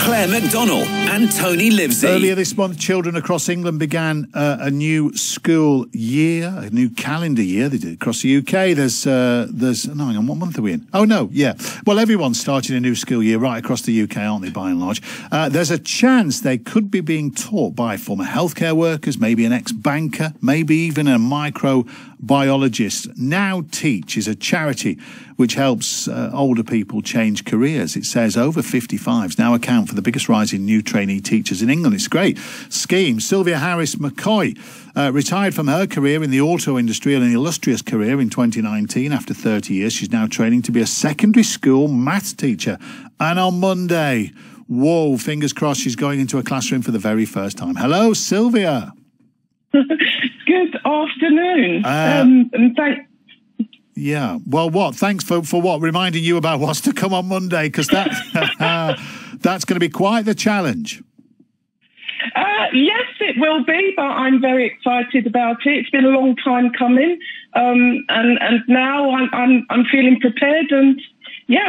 Claire McDonnell and Tony Livesey. Earlier this month, children across England began a new school year, a new calendar year. They did across the UK. There's no, hang on, what month are we in? Oh, no, yeah. Well, everyone's starting a new school year right across the UK, aren't they, by and large? There's a chance they could be being taught by former healthcare workers, maybe an ex-banker, maybe even a microbiologist. Now Teach is a charity which helps older people change careers. It says over 55s now account for the biggest rise in new trainee teachers in England. It's a great scheme. Sylvia Harris McCoy retired from her career in the auto industry and an illustrious career in 2019. After 30 years, she's now training to be a secondary school maths teacher. And on Monday, whoa, fingers crossed, she's going into a classroom for the very first time. Hello, Sylvia. Good afternoon. Yeah. Well, what? Thanks for what? Reminding you about what's to come on Monday, because that that's going to be quite the challenge. Yes, it will be, but I'm very excited about it. It's been a long time coming, and now I'm feeling prepared and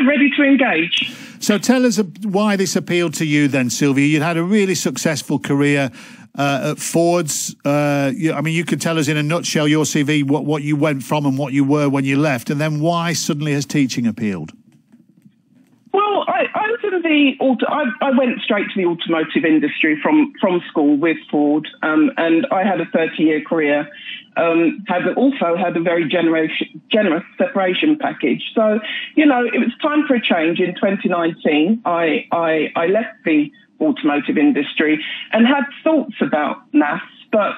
ready to engage. So tell us why this appealed to you then, Sylvia. You'd had a really successful career at Ford's. You could tell us in a nutshell your CV, what you went from and what you were when you left, and then why suddenly has teaching appealed? Well, I was in I went straight to the automotive industry from school with Ford, and I had a 30-year career. Also had a very generous separation package. So, it was time for a change. In 2019, I left the automotive industry and had thoughts about maths, but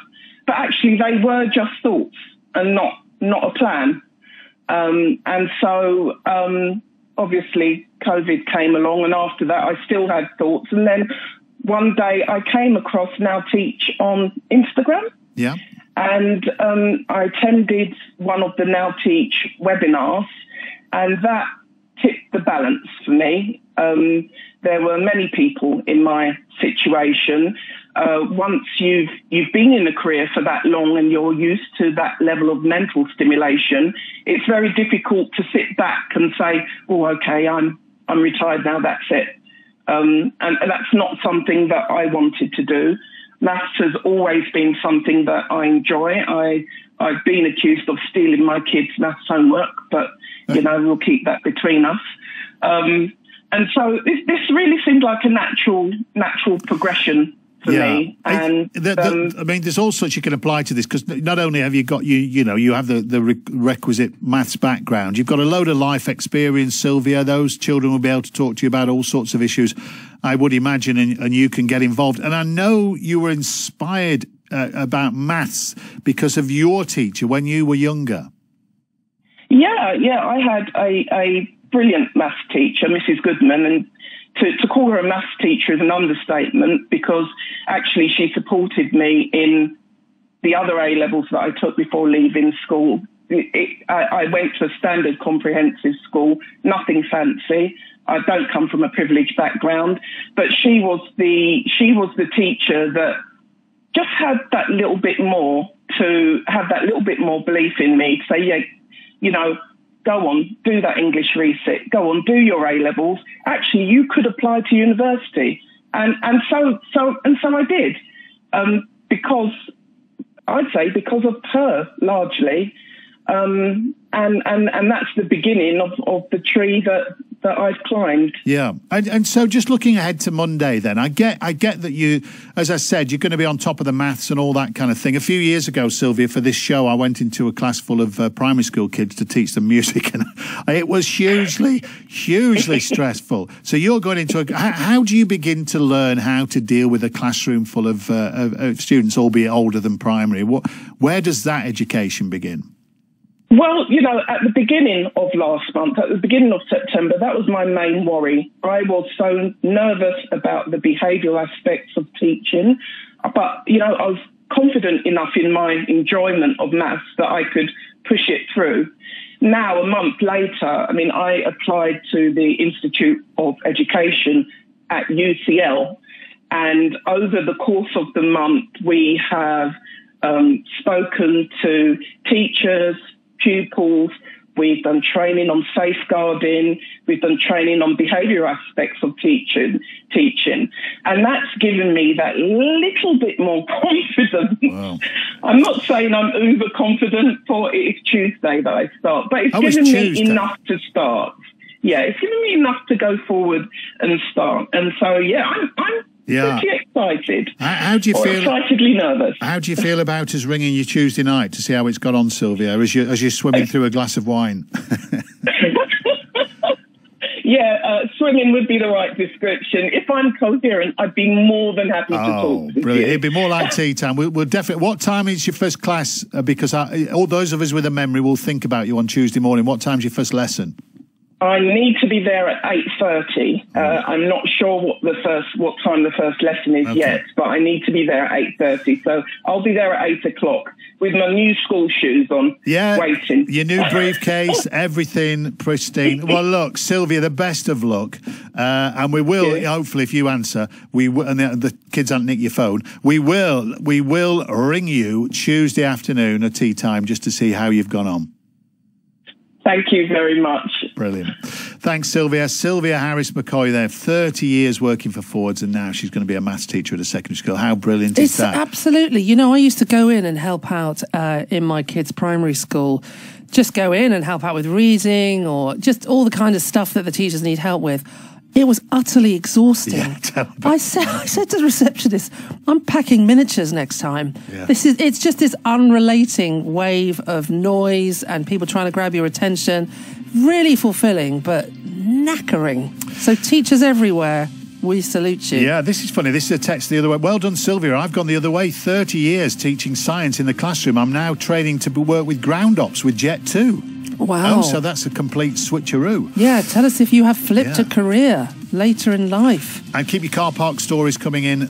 actually they were just thoughts and not a plan. And so obviously COVID came along, and after that I still had thoughts. And then one day I came across Now Teach on Instagram. Yeah. And I attended one of the Now Teach webinars, and that tipped the balance for me. There were many people in my situation. Once you've been in a career for that long and you're used to that level of mental stimulation, it's very difficult to sit back and say, "Oh, okay, I'm retired now. That's it." And that's not something that I wanted to do. Maths has always been something that I enjoy. I've been accused of stealing my kids' maths homework, but we'll keep that between us. And so this really seemed like a natural progression for me. And there's all sorts you can apply to this, because not only have you got you have the requisite maths background, you've got a load of life experience, Sylvia. Those children will be able to talk to you about all sorts of issues, I would imagine, and you can get involved. And I know you were inspired about maths because of your teacher when you were younger. Yeah, I had a brilliant maths teacher, Mrs. Goodman, and to call her a maths teacher is an understatement, because actually she supported me in the other A-levels that I took before leaving school. I went to a standard comprehensive school, nothing fancy. I don't come from a privileged background, but she was the teacher that just had that little bit more, to have that little bit more belief in me, to say, go on, do that English resit. Go on, do your A-levels. Actually, you could apply to university, and so I did, because of her largely, and that's the beginning of the tree that I've climbed. Yeah, and so just looking ahead to Monday, then I get that you, as I said, you're going to be on top of the maths and all that kind of thing. A few years ago, Sylvia, for this show, I went into a class full of primary school kids to teach them music, and it was hugely stressful. So you're going into how do you begin to learn how to deal with a classroom full of students, albeit older than primary? Where does that education begin? Well, at the beginning of last month, at the beginning of September, that was my main worry. I was so nervous about the behavioural aspects of teaching, but, I was confident enough in my enjoyment of maths that I could push it through. Now, a month later, I applied to the Institute of Education at UCL, and over the course of the month, we have spoken to teachers, pupils. We've done training on safeguarding. We've done training on behavioural aspects of teaching. And that's given me that little bit more confidence. Wow. I'm not saying I'm uber confident for it's Tuesday that I start, but it's given me enough to start. Yeah, it's given me enough to go forward and start. And so, I'm pretty excited. How do you feel? Excitedly nervous. How do you feel about us ringing you Tuesday night to see how it's gone on, Sylvia, as you're swimming through a glass of wine? Swimming would be the right description. If I'm coherent, I'd be more than happy to talk to brilliant. you. It'd be more like tea time. We'll definitely. What time is your first class? Because all those of us with a memory will think about you on Tuesday morning. What time's your first lesson? I need to be there at 8:30. I'm not sure what time the first lesson is yet, but I need to be there at 8:30. So I'll be there at 8 o'clock with my new school shoes on, waiting. Your new briefcase, everything pristine. Well, look, Sylvia, the best of luck, and we will hopefully, if you answer, and the kids aren't nick your phone. We will ring you Tuesday afternoon at tea time just to see how you've gone on. Thank you very much. Brilliant. Thanks, Sylvia. Sylvia Harris McCoy there, 30 years working for Fords, and now she's going to be a maths teacher at a secondary school. How brilliant is that? Absolutely. You know, I used to go in and help out in my kids' primary school. Just go in and help out with reading or just all the kind of stuff that the teachers need help with. It was utterly exhausting. Yeah, I said to the receptionist, I'm packing miniatures next time. Yeah. It's just this unrelating wave of noise and people trying to grab your attention. Really fulfilling, but knackering. So teachers everywhere, we salute you. Yeah, this is funny. This is a text the other way. Well done, Sylvia. I've gone the other way. 30 years teaching science in the classroom. I'm now training to work with ground ops with Jet 2. Wow. Oh, so that's a complete switcheroo. Yeah, tell us if you have flipped a career later in life. And keep your car park stories coming in.